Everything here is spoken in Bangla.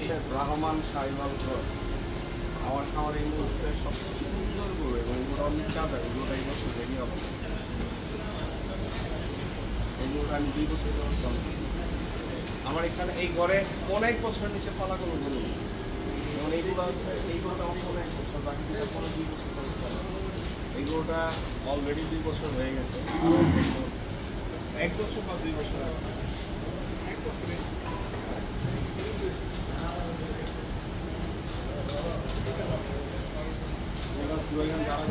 ব্রাহ্মণ সাইওয়াল ক্রস। আমার খামার এই মুহূর্তে সবচেয়ে সুন্দর গরু এবং এগুলো আমি চাঁদা এগুলোটা এই বছর রেডি হবে। এগুলোটা আমি 2 বছর ধরে চলতেছি। আমার এখানে এই ঘরে অনেক বছর নিচে পালা গরু গরু, যেমন এইগুলো হচ্ছে এই গরুটা আমার অনেক বছর, বাকি 2 বছর ধরে চলে। এই গরুটা অলরেডি 2 বছর হয়ে গেছে, 1 বছর বা 2 বছর আগে। যারা